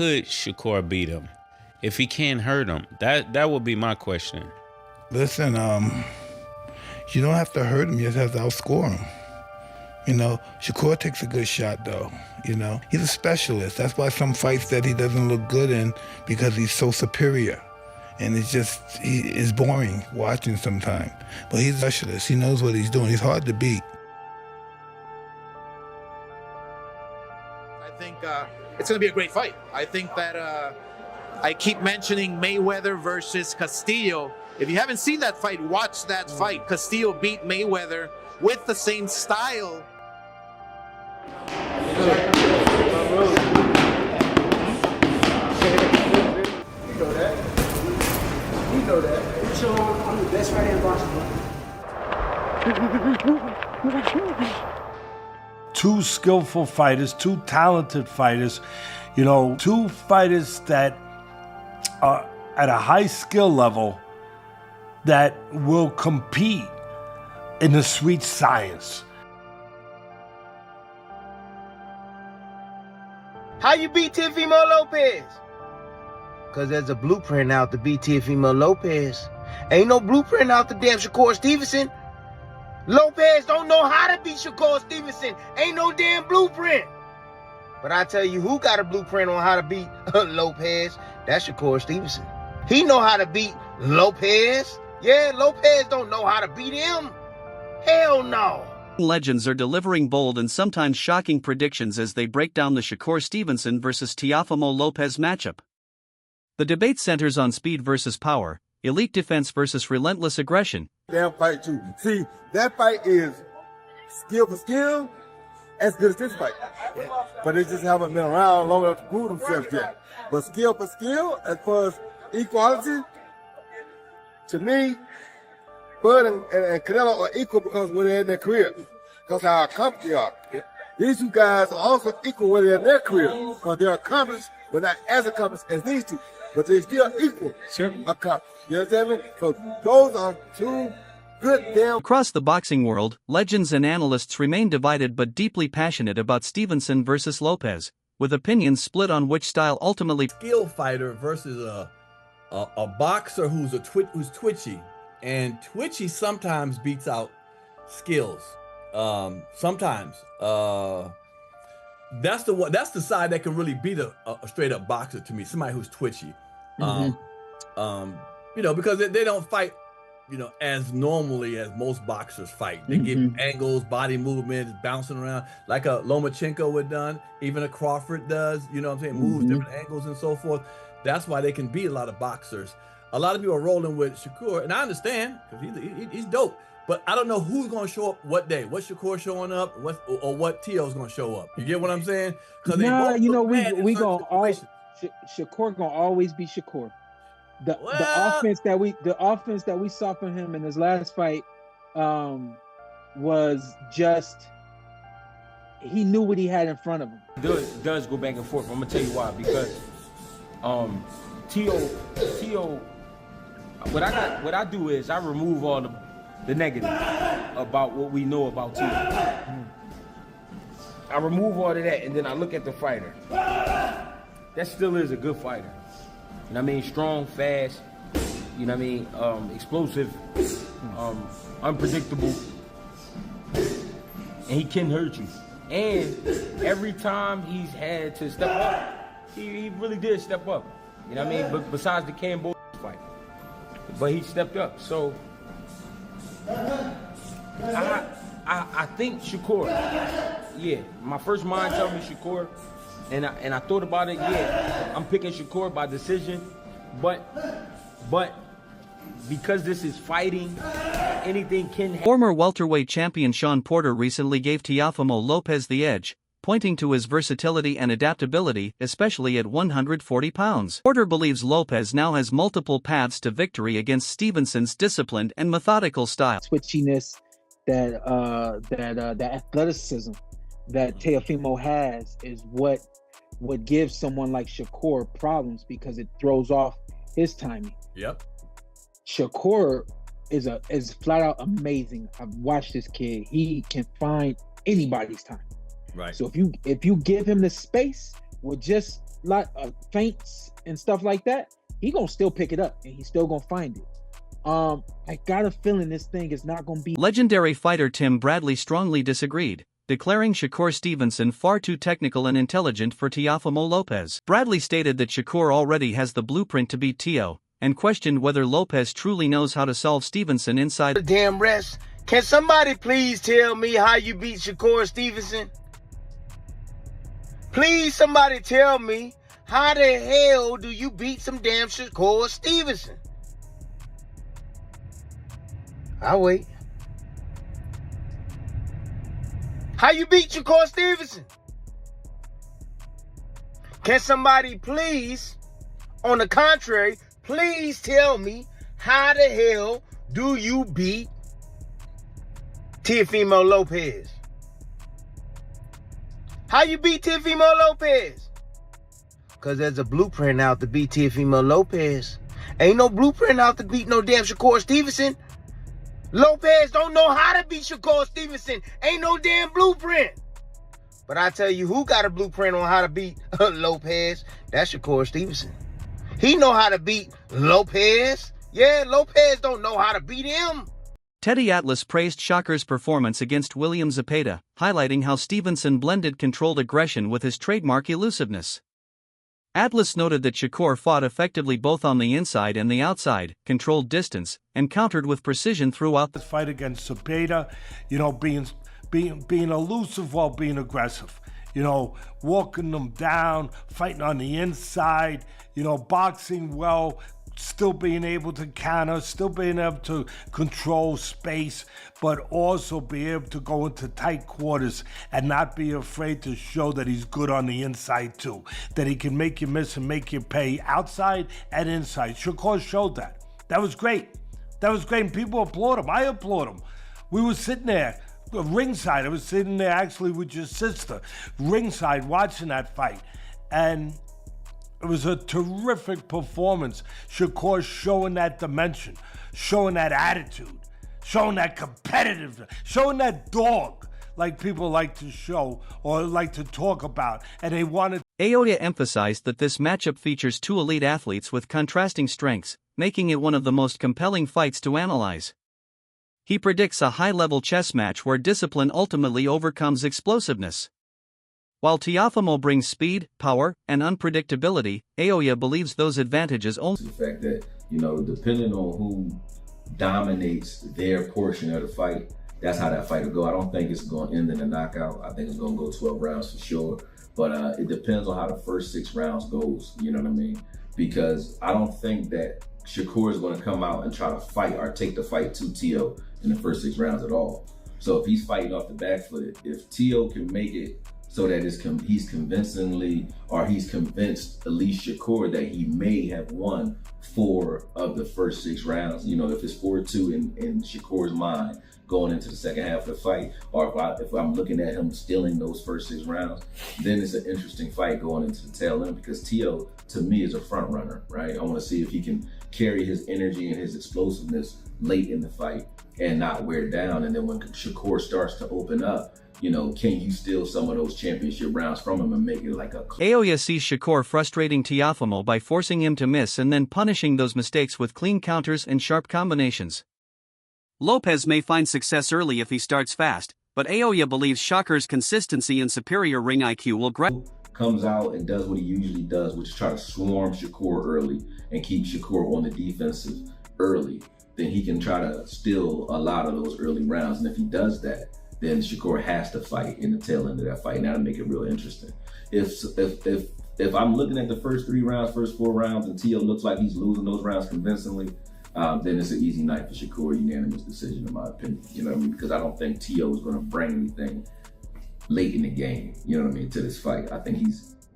Could Shakur beat him? If he can't hurt him, that would be my question. Listen, you don't have to hurt him, you just have to outscore him. You know, Shakur takes a good shot, though. You know, he's a specialist. That's why some fights that he doesn't look good in, because he's so superior. And it's boring watching sometimes. But he's a specialist. He knows what he's doing. He's hard to beat. I think it's going to be a great fight. I think that I keep mentioning Mayweather versus Castillo. If you haven't seen that fight, watch that fight. Castillo beat Mayweather with the same style. You know that. You know that. So I'm the best fighter in Boston. Two skillful fighters, two talented fighters, you know, two fighters that are at a high skill level that will compete in the sweet science. How you beat Teofimo Lopez? Because there's a blueprint out to beat Teofimo Lopez. Ain't no blueprint out to damn Shakur Stevenson. Lopez don't know how to beat Shakur Stevenson. Ain't no damn blueprint. But I tell you who got a blueprint on how to beat Lopez. That's Shakur Stevenson. He know how to beat Lopez. Yeah, Lopez don't know how to beat him. Hell no. Legends are delivering bold and sometimes shocking predictions as they break down the Shakur Stevenson versus Teofimo Lopez matchup. The debate centers on speed versus power, elite defense versus relentless aggression. Damn fight too. See, that fight is skill for skill, as good as this fight. But they just haven't been around long enough to prove themselves yet. But skill for skill, as far as equality, to me, Bud and Canelo are equal because where they're in their career. Because how accomplished they are. These two guys are also equal where they're in their career. Because they're accomplished, but not as accomplished as these two. But they're still equal accomplished. You understand me? So those are two good damn. Across the boxing world, legends and analysts remain divided but deeply passionate about Stevenson versus Lopez, with opinions split on which style ultimately. Skill fighter versus a boxer who's twitchy. And twitchy sometimes beats out skills. Sometimes that's the side that can really beat a straight up boxer to me. Somebody who's twitchy. You know, because they don't fight, you know, as normally as most boxers fight. They get angles, body movements, bouncing around like a Lomachenko would done, even a Crawford does. You know what I'm saying? Moves different angles and so forth. That's why they can beat a lot of boxers. A lot of people are rolling with Shakur, and I understand because he's dope. But I don't know who's going to show up what day. What Shakur showing up, or what Teo's going to show up. You get what I'm saying? Nah, you know we gonna always Shakur gonna always be Shakur. The offense that we saw from him in his last fight was just he knew what he had in front of him. It does go back and forth. I'm gonna tell you why. Because Teo. What I do is I remove all the negative about what we know about Teo. I remove all of that and then I look at the fighter. That still is a good fighter. You know what I mean? Strong, fast, you know what I mean? Explosive, unpredictable. And he can hurt you. And every time he's had to step up, he really did step up. You know what I mean? But besides the Cambodia fight. But he stepped up. So I think Shakur. Yeah, my first mind tells me Shakur. And I thought about it, yeah. I'm picking Shakur by decision. But because this is fighting, anything can happen. Former welterweight champion Sean Porter recently gave Teofimo Lopez the edge, pointing to his versatility and adaptability, especially at 140 pounds. Porter believes Lopez now has multiple paths to victory against Stevenson's disciplined and methodical style. Twitchiness, that athleticism that Teofimo has is what gives someone like Shakur problems because it throws off his timing. Yep. Shakur is flat out amazing. I've watched this kid. He can find anybody's time. Right. So if you give him the space with just feints and stuff like that, he gonna still pick it up and he's still gonna find it. I got a feeling this thing is not gonna be. Legendary fighter Tim Bradley strongly disagreed, declaring Shakur Stevenson far too technical and intelligent for Teofimo Lopez. Bradley stated that Shakur already has the blueprint to beat Teo, and questioned whether Lopez truly knows how to solve Stevenson inside the damn rest. Can somebody please tell me how you beat Shakur Stevenson? Please, somebody tell me, how the hell do you beat some damn Shakur Stevenson? I'll wait. How you beat Shakur Stevenson? Can somebody please, on the contrary, please tell me how the hell do you beat Teofimo Lopez? How you beat Teofimo Lopez? Because there's a blueprint out to beat Teofimo Lopez. Ain't no blueprint out to beat no damn Shakur Stevenson. Lopez don't know how to beat Shakur Stevenson. Ain't no damn blueprint. But I tell you who got a blueprint on how to beat Lopez. That's Shakur Stevenson. He know how to beat Lopez. Yeah, Lopez don't know how to beat him. Teddy Atlas praised Shakur's performance against William Zepeda, highlighting how Stevenson blended controlled aggression with his trademark elusiveness. Atlas noted that Shakur fought effectively both on the inside and the outside, controlled distance, and countered with precision throughout the fight against Zepeda, being elusive while being aggressive. Walking them down, fighting on the inside, boxing well, still being able to counter, still being able to control space, but also be able to go into tight quarters and not be afraid to show that he's good on the inside too, that he can make you miss and make you pay outside and inside. Shakur showed that. That was great. And people applaud him. I applaud him. We were sitting there ringside. I was sitting there actually with your sister, ringside, watching that fight. And it was a terrific performance. Shakur showing that dimension, showing that attitude, showing that competitiveness, showing that dog like people like to show or like to talk about. And they wanted. Aoya emphasized that this matchup features two elite athletes with contrasting strengths, making it one of the most compelling fights to analyze. He predicts a high-level chess match where discipline ultimately overcomes explosiveness. While Teofimo brings speed, power, and unpredictability, Aoya believes those advantages only. The fact that, depending on who dominates their portion of the fight, that's how that fight will go. I don't think it's going to end in a knockout. I think it's going to go 12 rounds for sure. But it depends on how the first 6 rounds goes, you know what I mean? Because I don't think that Shakur is going to come out and try to fight or take the fight to Teo in the first 6 rounds at all. So if he's fighting off the back foot, if Teo can make it so that he's convincingly, or he's convinced at least Shakur that he may have won 4 of the first 6 rounds. If it's 4-2 in Shakur's mind going into the second half of the fight, or if I'm looking at him stealing those first 6 rounds, then it's an interesting fight going into the tail end, because Teo, to me, is a front runner, right? I want to see if he can carry his energy and his explosiveness late in the fight and not wear down. And then when Shakur starts to open up, can you steal some of those championship rounds from him and make it like a... Aoya sees Shakur frustrating Teofimo by forcing him to miss and then punishing those mistakes with clean counters and sharp combinations. Lopez may find success early if he starts fast, but Aoya believes Shakur's consistency and superior ring IQ will comes out and does what he usually does, which is try to swarm Shakur early and keep Shakur on the defensive early, then he can try to steal a lot of those early rounds. And if he does that, then Shakur has to fight in the tail end of that fight. Now to make it real interesting. If I'm looking at the first 3 rounds, first 4 rounds, and Teo looks like he's losing those rounds convincingly, then it's an easy night for Shakur, unanimous decision in my opinion. You know what I mean? Because I don't think Teo is going to bring anything late in the game, you know what I mean, to this fight. I think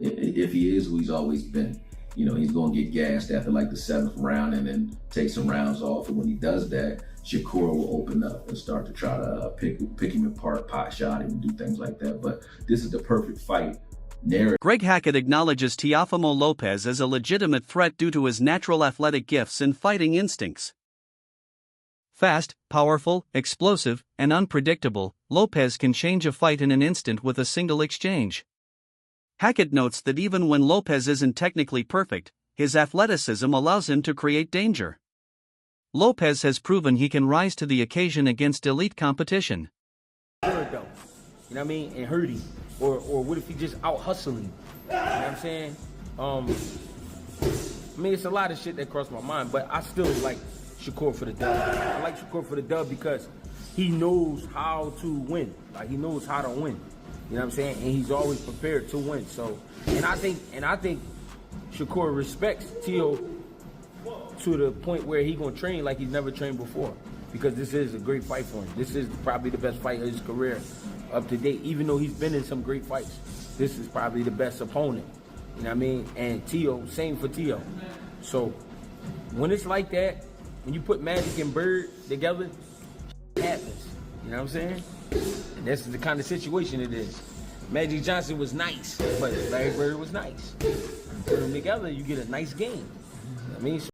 if he is who he's always been, he's going to get gassed after like the 7th round and then take some rounds off. And when he does that, Shakur will open up and start to try to pick him apart, pot shot him, and do things like that. But this is the perfect fight narrative. Greg Hackett acknowledges Teofimo Lopez as a legitimate threat due to his natural athletic gifts and fighting instincts. Fast, powerful, explosive, and unpredictable, Lopez can change a fight in an instant with a single exchange. Hackett notes that even when Lopez isn't technically perfect, his athleticism allows him to create danger. Lopez has proven he can rise to the occasion against elite competition. Good though, you know what I mean, and hurt him, or what if he just out hustling? You know what I'm saying? I mean, it's a lot of shit that crossed my mind, but I still like Shakur for the dub. I like Shakur for the dub because he knows how to win. Like, he knows how to win. You know what I'm saying? And he's always prepared to win. So, and I think Shakur respects Teo to the point where he gonna train like he's never trained before, because this is a great fight for him. This is probably the best fight of his career up to date. Even though he's been in some great fights, this is probably the best opponent. You know what I mean? And Teo, same for Teo. So when it's like that, when you put Magic and Bird together, it happens. You know what I'm saying? And this is the kind of situation it is. Magic Johnson was nice, but Larry Bird was nice. Put them together, you get a nice game. You know what I mean?